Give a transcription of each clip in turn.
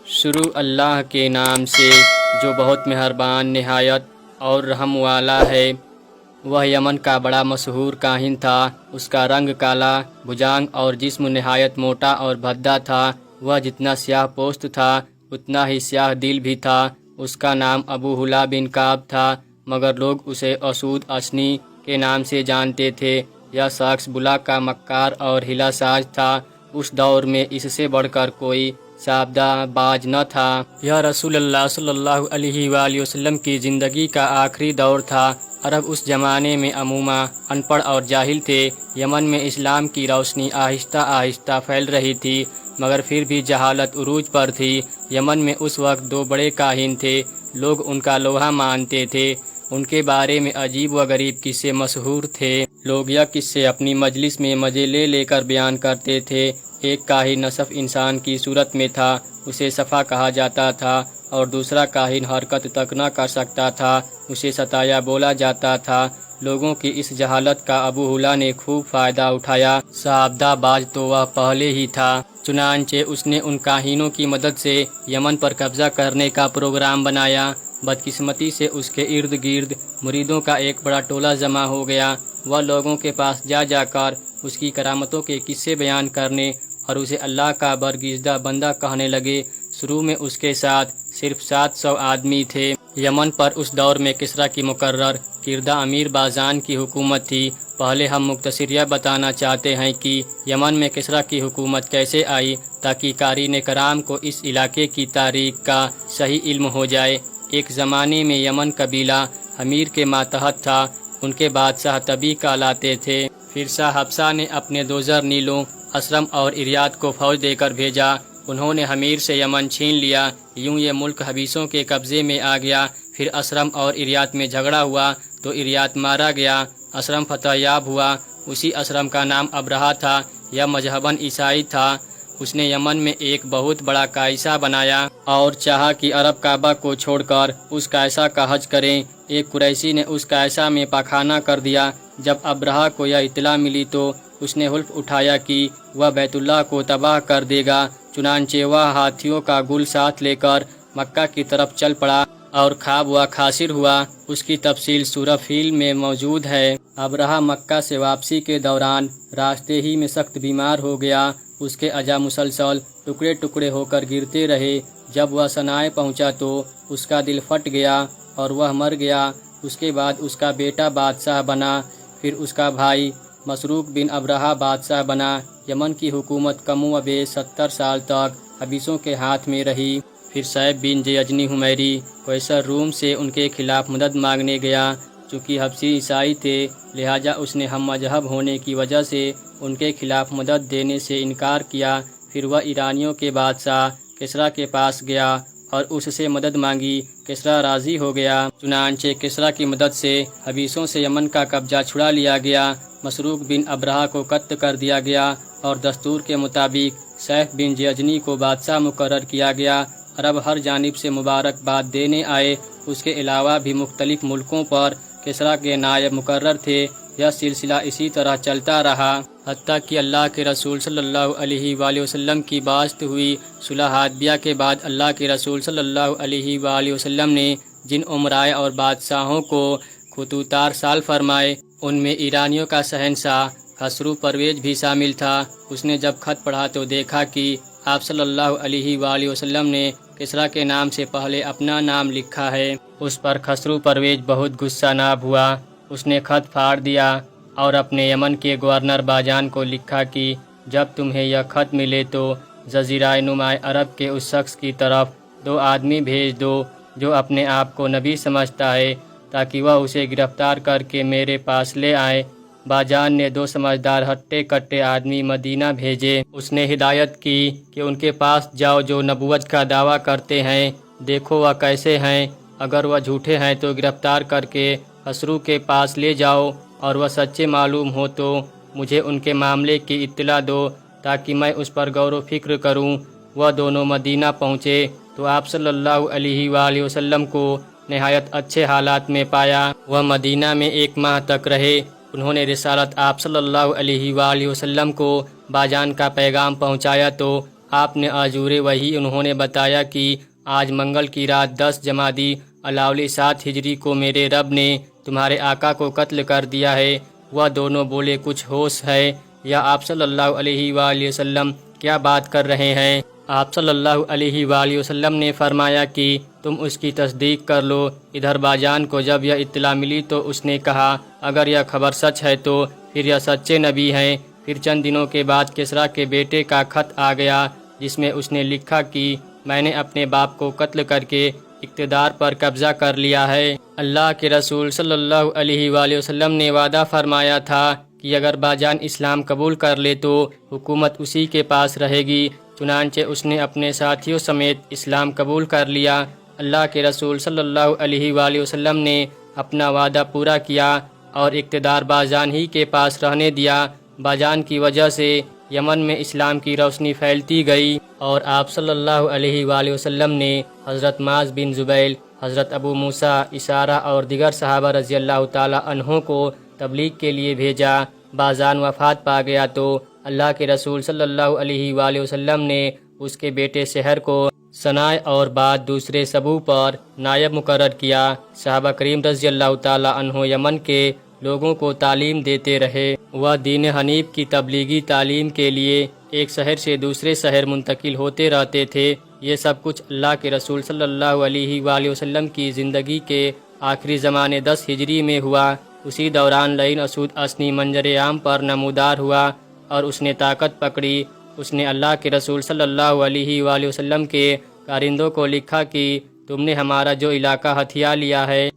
شروع اللہ کے نام سے جو بہت مہربان نہایت اور رحم والا ہے۔ وہ یمن کا بڑا مشہور کاہن تھا۔ اس کا رنگ کالا، بھجانگ اور جسم نہایت موٹا اور بھدا تھا۔ وہ جتنا سیاہ پوست تھا اتنا ہی سیاہ دل بھی تھا۔ اس کا نام ابو ہلا بن کعب تھا، مگر لوگ اسے اسود اشنی کے نام سے جانتے تھے۔ یہ شخص بلا کا مکار اور ہلا ساز تھا۔ اس دور میں اس سے بڑھ کر کوئی شعبدہ باز نہ تھا۔ یہ رسول اللہ صلی اللہ علیہ وآلہ وسلم کی زندگی کا آخری دور تھا۔ عرب اس زمانے میں عموماً ان پڑھ اور جاہل تھے۔ یمن میں اسلام کی روشنی آہستہ آہستہ پھیل رہی تھی، مگر پھر بھی جہالت عروج پر تھی۔ یمن میں اس وقت دو بڑے کاہن تھے۔ لوگ ان کا لوہا مانتے تھے۔ ان کے بارے میں عجیب و غریب قصے مشہور تھے۔ لوگ یہ قصے اپنی مجلس میں مزے لے لے کر بیان کرتے تھے۔ ایک کاہن نصف انسان کی صورت میں تھا، اسے صفا کہا جاتا تھا، اور دوسرا کاہن حرکت تک نہ کر سکتا تھا، اسے ستایا بولا جاتا تھا۔ لوگوں کی اس جہالت کا ابو ہلا نے خوب فائدہ اٹھایا۔ شعبدہ باز تو وہ پہلے ہی تھا، چنانچہ اس نے ان کاہنوں کی مدد سے یمن پر قبضہ کرنے کا پروگرام بنایا۔ بدقسمتی سے اس کے ارد گرد مریدوں کا ایک بڑا ٹولہ جمع ہو گیا۔ وہ لوگوں کے پاس جا جا کر اس کی کرامتوں کے قصے بیان کرنے اور اسے اللہ کا برگزیدہ بندہ کہنے لگے۔ شروع میں اس کے ساتھ صرف 700 آدمی تھے۔ یمن پر اس دور میں کسریٰ کی مقرر کردہ امیر بازان کی حکومت تھی۔ پہلے ہم مختصر یہ بتانا چاہتے ہیں کہ یمن میں کسریٰ کی حکومت کیسے آئی، تاکہ قارئین کرام کو اس علاقے کی تاریخ کا صحیح علم ہو جائے۔ ایک زمانے میں یمن قبیلہ امیر کے ماتحت تھا۔ ان کے بادشاہ طبی کہلاتے تھے۔ پھر شاہ حبشہ نے اپنے دو زرنیلوں اسرم اور اریات کو فوج دے کر بھیجا۔ انہوں نے امیر سے یمن چھین لیا۔ یوں یہ ملک حبشیوں کے قبضے میں آ گیا۔ پھر اسرم اور اریات میں جھگڑا ہوا تو اریات مارا گیا، اسرم فتح یاب ہوا۔ اسی اسرم کا نام ابرہہ تھا۔ یہ مذہباً عیسائی تھا۔ اس نے یمن میں ایک بہت بڑا کائسہ بنایا اور چاہا کہ عرب کعبہ کو چھوڑ کر اس کائسہ کا حج کریں۔ ایک قریشی نے اس کائسہ میں پاخانہ کر دیا۔ جب ابرہہ کو یہ اطلاع ملی تو اس نے حلف اٹھایا کہ وہ بیت اللہ کو تباہ کر دے گا۔ چنانچہ وہ ہاتھیوں کا گل ساتھ لے کر مکہ کی طرف چل پڑا اور خواب و خاسر ہوا۔ اس کی تفصیل سورہ فیل میں موجود ہے۔ ابرہہ مکہ سے واپسی کے دوران راستے ہی میں سخت بیمار ہو گیا۔ اس کے اعضاء مسلسل ٹکڑے ٹکڑے ہو کر گرتے رہے۔ جب وہ صنعاء پہنچا تو اس کا دل پھٹ گیا اور وہ مر گیا۔ اس کے بعد اس کا بیٹا بادشاہ بنا، پھر اس کا بھائی مسروق بن ابرہہ بادشاہ بنا۔ یمن کی حکومت کم و بیش 70 سال تک حبشیوں کے ہاتھ میں رہی۔ پھر سیف بن یزنی حمیری قیصر روم سے ان کے خلاف مدد مانگنے گیا۔ چونکہ حبشی عیسائی تھے لہٰذا اس نے ہم مذہب ہونے کی وجہ سے ان کے خلاف مدد دینے سے انکار کیا۔ پھر وہ ایرانیوں کے بادشاہ کسریٰ کے پاس گیا اور اس سے مدد مانگی۔ کسریٰ راضی ہو گیا۔ چنانچہ کسریٰ کی مدد سے حبشیوں سے یمن کا قبضہ چھڑا لیا گیا۔ مسروق بن ابرہہ کو قتل کر دیا گیا اور دستور کے مطابق سیف بن یزنی کو بادشاہ مقرر کیا گیا۔ عرب ہر جانب سے مبارکباد دینے آئے۔ اس کے علاوہ بھی مختلف ملکوں پر کسریٰ کے نائب مقرر تھے۔ یہ سلسلہ اسی طرح چلتا رہا حتیٰ کہ اللہ کے رسول صلی اللہ علیہ وآلہ وسلم کی بعثت ہوئی۔ صلح حدیبیہ کے بعد اللہ کے رسول صلی اللہ علیہ وآلہ وسلم نے جن امرائے اور بادشاہوں کو خطوط ارسال فرمائے ان میں ایرانیوں کا شہنشاہ خسرو پرویز بھی شامل تھا۔ اس نے جب خط پڑھا تو دیکھا کہ آپ صلی اللہ علیہ وآلہ وسلم نے کسریٰ کے نام سے پہلے اپنا نام لکھا ہے۔ اس پر خسرو پرویز بہت غصہ ناب ہوا۔ اس نے خط پھاڑ دیا اور اپنے یمن کے گورنر باجان کو لکھا کہ جب تمہیں یہ خط ملے تو جزیرہ نماء عرب کے اس شخص کی طرف 2 آدمی بھیج دو جو اپنے آپ کو نبی سمجھتا ہے، تاکہ وہ اسے گرفتار کر کے میرے پاس لے آئے۔ باجان نے 2 سمجھدار ہٹے کٹے آدمی مدینہ بھیجے۔ اس نے ہدایت کی کہ ان کے پاس جاؤ جو نبوت کا دعویٰ کرتے ہیں، دیکھو وہ کیسے ہیں۔ اگر وہ جھوٹے ہیں تو گرفتار کر کے خسرو کے پاس لے جاؤ، اور وہ سچے معلوم ہو تو مجھے ان کے معاملے کی اطلاع دو تاکہ میں اس پر غور و فکر کروں۔ وہ دونوں مدینہ پہنچے تو آپ صلی اللہ علیہ وآلہ وسلم کو نہایت اچھے حالات میں پایا۔ وہ مدینہ میں 1 ماہ تک رہے۔ انہوں نے رسالت آپ صلی اللہ علیہ وآلہ وسلم کو باجان کا پیغام پہنچایا تو آپ نے آجور وحی انہوں نے بتایا کہ آج منگل کی رات 10 جمادی الاولی 7 ہجری کو میرے رب نے تمہارے آقا کو قتل کر دیا ہے۔ وہ دونوں بولے کچھ ہوش ہے یا آپ صلی اللہ علیہ وآلہ وسلم کیا بات کر رہے ہیں؟ آپ صلی اللہ علیہ وآلہ وسلم نے فرمایا کہ تم اس کی تصدیق کر لو۔ ادھر باجان کو جب یہ اطلاع ملی تو اس نے کہا اگر یہ خبر سچ ہے تو پھر یہ سچے نبی ہیں۔ پھر چند دنوں کے بعد کسریٰ کے بیٹے کا خط آ گیا جس میں اس نے لکھا کہ میں نے اپنے باپ کو قتل کر کے اقتدار پر قبضہ کر لیا ہے۔ اللہ کے رسول صلی اللہ علیہ وآلہ وسلم نے وعدہ فرمایا تھا کہ اگر باجان اسلام قبول کر لے تو حکومت اسی کے پاس رہے گی، چنانچہ اس نے اپنے ساتھیوں سمیت اسلام قبول کر لیا۔ اللہ کے رسول صلی اللہ علیہ وآلہ وسلم نے اپنا وعدہ پورا کیا اور اقتدار باجان ہی کے پاس رہنے دیا۔ باجان کی وجہ سے یمن میں اسلام کی روشنی پھیلتی گئی اور آپ صلی اللہ علیہ وآلہ وسلم نے حضرت معاذ بن جبیل، حضرت ابو موسیٰ اشارہ اور دیگر صحابہ رضی اللہ تعالی عنہ کو تبلیغ کے لیے بھیجا۔ باجان وفات پا گیا تو اللہ کے رسول صلی اللہ علیہ وآلہ وسلم نے اس کے بیٹے سحر کو ثناء اور بعد دوسرے سبو پر نائب مقرر کیا۔ صحابہ کریم رضی اللہ تعالی عنہ یمن کے لوگوں کو تعلیم دیتے رہے۔ وہ دین حنیف کی تبلیغی تعلیم کے لیے ایک شہر سے دوسرے شہر منتقل ہوتے رہتے تھے۔ یہ سب کچھ اللہ کے رسول صلی اللہ علیہ وآلہ وسلم کی زندگی کے آخری زمانے 10 ہجری میں ہوا۔ اسی دوران لعین اسود اثنی منظر عام پر نمودار ہوا اور اس نے طاقت پکڑی۔ اس نے اللہ کے رسول صلی اللہ علیہ وآلہ وسلم کے کارندوں کو لکھا کہ تم نے ہمارا جو علاقہ ہتھیا لیا ہے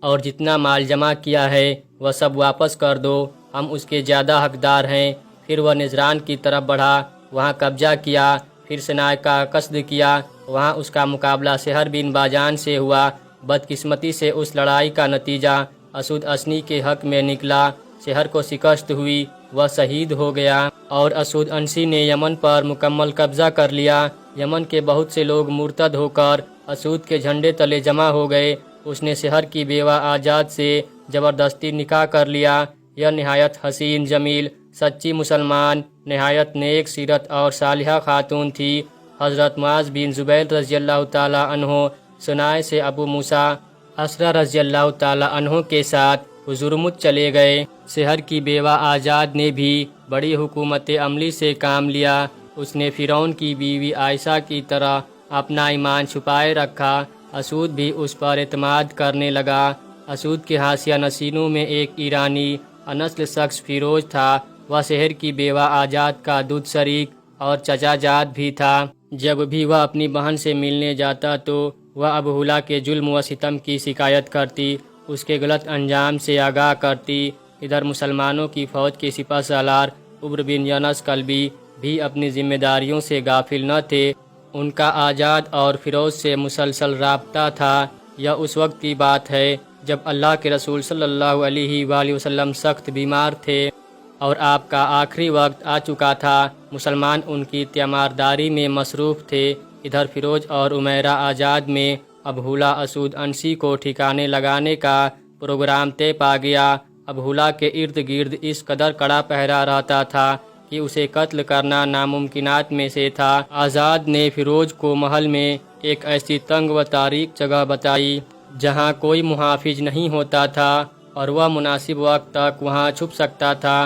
اور جتنا مال جمع کیا ہے وہ سب واپس کر دو، ہم اس کے زیادہ حقدار ہیں۔ پھر وہ نجران کی طرف بڑھا، وہاں قبضہ کیا، پھر ثناء کا قصد کیا، وہاں اس کا مقابلہ سحر بن باجان سے ہوا۔ بدقسمتی سے اس لڑائی کا نتیجہ اسود اثنی کے حق میں نکلا، سحر کو شکست ہوئی، وہ شہید ہو گیا اور اسود اثنی نے یمن پر مکمل قبضہ کر لیا۔ یمن کے بہت سے لوگ مرتد ہو کر اسود کے جھنڈے تلے جمع ہو گئے۔ اس نے سحر کی بیوہ آجاد سے زبردستی نکاح کر لیا۔ یہ نہایت حسین، جمیل، سچی مسلمان، نہایت نیک سیرت اور صالحہ خاتون تھی۔ حضرت معاذ بن جبیل رضی اللہ تعالی عنہ ثناء سے ابو موسیٰ اشعری رضی اللہ تعالی عنہ کے ساتھ حضرموت چلے گئے۔ سحر کی بیوہ آجاد نے بھی بڑی حکمت عملی سے کام لیا۔ اس نے فرعون کی بیوی عائشہ کی طرح اپنا ایمان چھپائے رکھا۔ اسود بھی اس پر اعتماد کرنے لگا۔ اسود کے حاشیہ نشینوں میں ایک ایرانی نسل شخص فیروز تھا۔ وہ سحر کی بیوہ آجاد کا دودھ شریک اور چچا جاد بھی تھا۔ جب بھی وہ اپنی بہن سے ملنے جاتا تو وہ ابوہلا کے ظلم و ستم کی شکایت کرتی، اس کے غلط انجام سے آگاہ کرتی۔ ادھر مسلمانوں کی فوج کے سپہ سالار عمرو بن یونس کلبی بھی اپنی ذمہ داریوں سے غافل نہ تھے۔ ان کا آجاد اور فیروز سے مسلسل رابطہ تھا۔ یہ اس وقت کی بات ہے جب اللہ کے رسول صلی اللہ علیہ وآلہ وسلم سخت بیمار تھے اور آپ کا آخری وقت آ چکا تھا۔ مسلمان ان کی تیمارداری میں مصروف تھے۔ ادھر فیروز اور عمیرہ آجاد میں ابوہلا اسود اثنی کو ٹھکانے لگانے کا پروگرام طے پا گیا۔ ابوہلا کے ارد گرد اس قدر کڑا پہرا رہتا تھا کہ اسے قتل کرنا ناممکنات میں سے تھا۔ آزاد نے فیروز کو محل میں ایک ایسی تنگ و تاریک جگہ بتائی جہاں کوئی محافظ نہیں ہوتا تھا اور وہ مناسب وقت تک وہاں چھپ سکتا تھا۔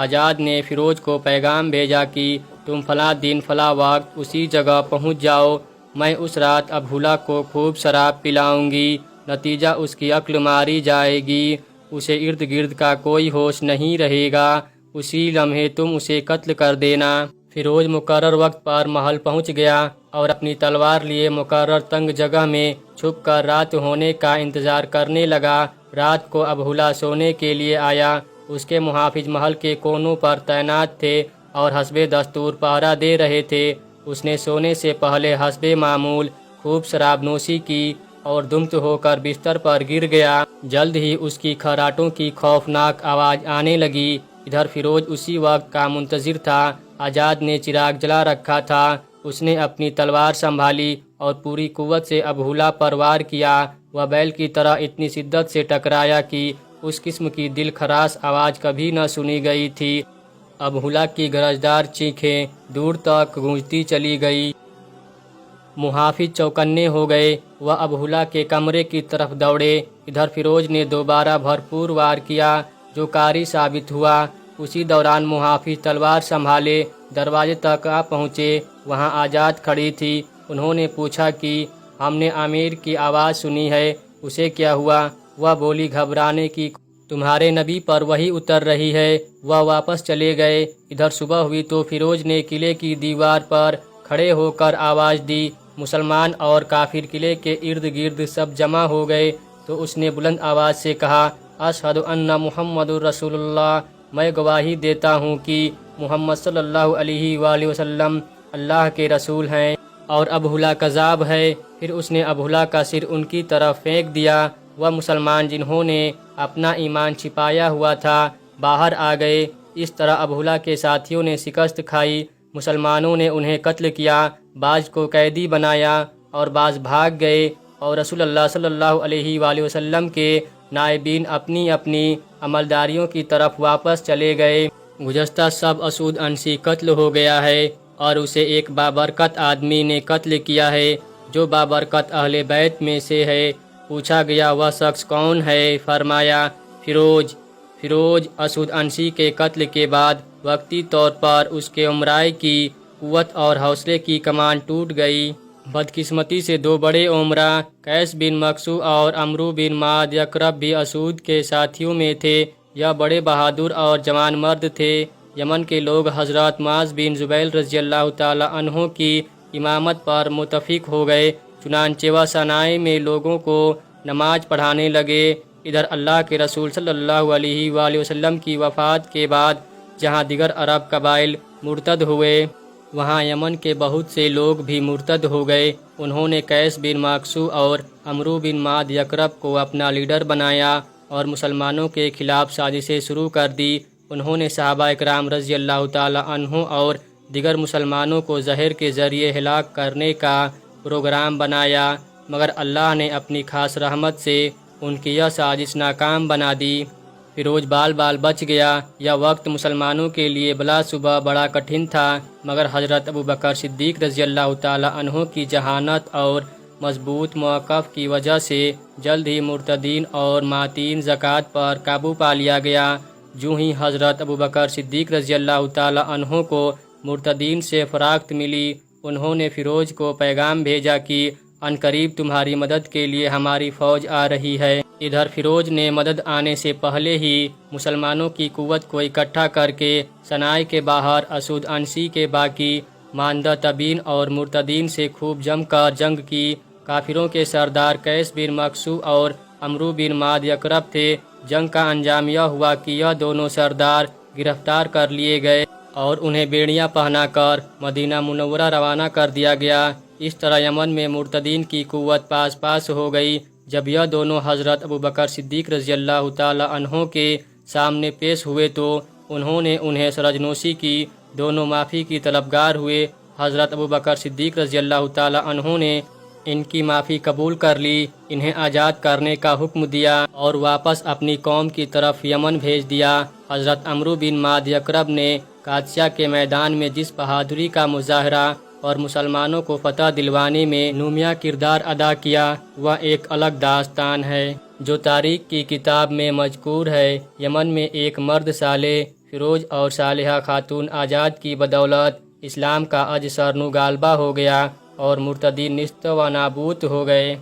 آزاد نے فیروز کو پیغام بھیجا کہ تم فلاں دن فلاں وقت اسی جگہ پہنچ جاؤ، میں اس رات ابوہلا کو خوب شراب پلاؤں گی، نتیجہ اس کی عقل ماری جائے گی، اسے ارد گرد کا کوئی ہوش نہیں رہے گا، اسی لمحے تم اسے قتل کر دینا۔ فیروز مقرر وقت پر محل پہنچ گیا اور اپنی تلوار لیے مقرر تنگ جگہ میں چھپ کر رات ہونے کا انتظار کرنے لگا۔ رات کو ابوہلا سونے کے لیے آیا۔ اس کے محافظ محل کے کونوں پر تعینات تھے اور حسب دستور پہرا دے رہے تھے۔ اس نے سونے سے پہلے حسب معمول خوب شراب نوشی کی اور دمت ہو کر بستر پر گر گیا۔ جلد ہی اس کی خراٹوں کی خوفناک آواز آنے لگی۔ ادھر فیروز اسی وقت کا منتظر تھا۔ آزاد نے چراغ جلا رکھا تھا۔ اس نے اپنی تلوار سنبھالی اور پوری قوت سے ابوہلا پر وار کیا۔ وہ بیل کی طرح اتنی شدت سے ٹکرایا کہ اس قسم کی دل خراش آواز کبھی نہ سنی گئی تھی۔ ابوالہلا کی گرجدار چیخیں دور تک گونجتی چلی گئی۔ محافظ چوکنے ہو گئے، وہ ابوالہلا کے کمرے کی طرف دوڑے۔ ادھر فیروز نے دوبارہ بھرپور وار کیا جو کاری ثابت ہوا۔ اسی دوران محافظ تلوار سنبھالے دروازے تک آ پہنچے، وہاں آجات کھڑی تھی۔ انہوں نے پوچھا کہ ہم نے امیر کی آواز سنی ہے، اسے کیا ہوا؟ وہ بولی گھبرانے کی تمہارے نبی پر وحی اتر رہی ہے، وہ واپس چلے گئے۔ ادھر صبح ہوئی تو فیروز نے قلعے کی دیوار پر کھڑے ہو کر آواز دی۔ مسلمان اور کافر قلعے کے ارد گرد سب جمع ہو گئے تو اس نے بلند آواز سے کہا، اشہد ان محمد رسول اللہ، میں گواہی دیتا ہوں کہ محمد صلی اللہ علیہ وآلہ وسلم اللہ کے رسول ہیں اور ابوالہلا کذاب ہے۔ پھر اس نے ابوالہلا کا سر ان کی طرف پھینک دیا۔ وہ مسلمان جنہوں نے اپنا ایمان چھپایا ہوا تھا باہر آ گئے۔ اس طرح ابوالہلا کے ساتھیوں نے شکست کھائی۔ مسلمانوں نے انہیں قتل کیا، بعض کو قیدی بنایا اور بعض بھاگ گئے، اور رسول اللہ صلی اللہ علیہ وآلہ وسلم کے نائبین اپنی اپنی عملداریوں کی طرف واپس چلے گئے۔ گزشتہ شب اسود عنسی قتل ہو گیا ہے اور اسے ایک بابرکت آدمی نے قتل کیا ہے جو بابرکت اہل بیت میں سے ہے۔ پوچھا گیا وہ شخص کون ہے؟ فرمایا فیروز اسود عنسی کے قتل کے بعد وقتی طور پر اس کے امراء کی قوت اور حوصلے کی کمان ٹوٹ گئی۔ بدقسمتی سے دو بڑے امراء قیس بن مکسو اور عمرو بن معد یکرب بھی اسود کے ساتھیوں میں تھے۔ یہ بڑے بہادر اور جوان مرد تھے۔ یمن کے لوگ حضرت معاذ بن جبل رضی اللہ تعالی عنہ کی امامت پر متفق ہو گئے، چنانچہ وہ صنعاء میں لوگوں کو نماز پڑھانے لگے۔ ادھر اللہ کے رسول صلی اللہ علیہ وآلہ وسلم کی وفات کے بعد جہاں دیگر عرب قبائل مرتد ہوئے، وہاں یمن کے بہت سے لوگ بھی مرتد ہو گئے۔ انہوں نے قیس بن مکسو اور عمرو بن معد یکرب کو اپنا لیڈر بنایا اور مسلمانوں کے خلاف سازشیں شروع کر دی۔ انہوں نے صحابہ اکرام رضی اللہ تعالی عنہ اور دیگر مسلمانوں کو زہر کے ذریعے ہلاک کرنے کا پروگرام بنایا، مگر اللہ نے اپنی خاص رحمت سے ان کی یہ سازش ناکام بنا دی۔ فیروز بال بچ گیا۔ یہ وقت مسلمانوں کے لیے بلا صبح بڑا کٹھن تھا، مگر حضرت ابوبکر صدیق رضی اللہ تعالی عنہ کی ذہانت اور مضبوط موقف کی وجہ سے جلد ہی مرتدین اور ماتین زکوٰۃ پر قابو پا لیا گیا۔ جو ہی حضرت ابوبکر صدیق رضی اللہ تعالی عنہ کو مرتدین سے فراخت ملی، انہوں نے فیروز کو پیغام بھیجا کہ عنقریب تمہاری مدد کے لیے ہماری فوج آ رہی ہے۔ ادھر فیروز نے مدد آنے سے پہلے ہی مسلمانوں کی قوت کو اکٹھا کر کے صنعاء کے باہر اسود عنسی کے باقی ماندہ تبین اور مرتدین سے خوب جم کر جنگ کی۔ کافروں کے سردار قیس بن مکسو اور عمرو بن معد یکرب تھے۔ جنگ کا انجام یہ ہوا کہ یہ دونوں سردار گرفتار کر لیے گئے اور انہیں بیڑیاں پہنا کر مدینہ منورہ روانہ کر دیا گیا۔ اس طرح یمن میں مرتدین کی قوت پاس ہو گئی۔ جب یہ دونوں حضرت ابوبکر صدیق رضی اللہ تعالی عنہ کے سامنے پیش ہوئے تو انہوں نے انہیں سرزنوشی کی۔ دونوں معافی کی طلبگار ہوئے۔ حضرت ابوبکر صدیق رضی اللہ تعالی عنہ نے ان کی معافی قبول کر لی، انہیں آزاد کرنے کا حکم دیا اور واپس اپنی قوم کی طرف یمن بھیج دیا۔ حضرت عمرو بن معد یکرب نے قادسیہ کے میدان میں جس بہادری کا مظاہرہ اور مسلمانوں کو فتح دلوانے میں نمایاں کردار ادا کیا، وہ ایک الگ داستان ہے جو تاریخ کی کتاب میں مذکور ہے۔ یمن میں ایک مرد صالح فیروز اور صالحہ خاتون آزاد کی بدولت اسلام کا اج سرنو غالبہ ہو گیا اور مرتدین نیست و نابود ہو گئے۔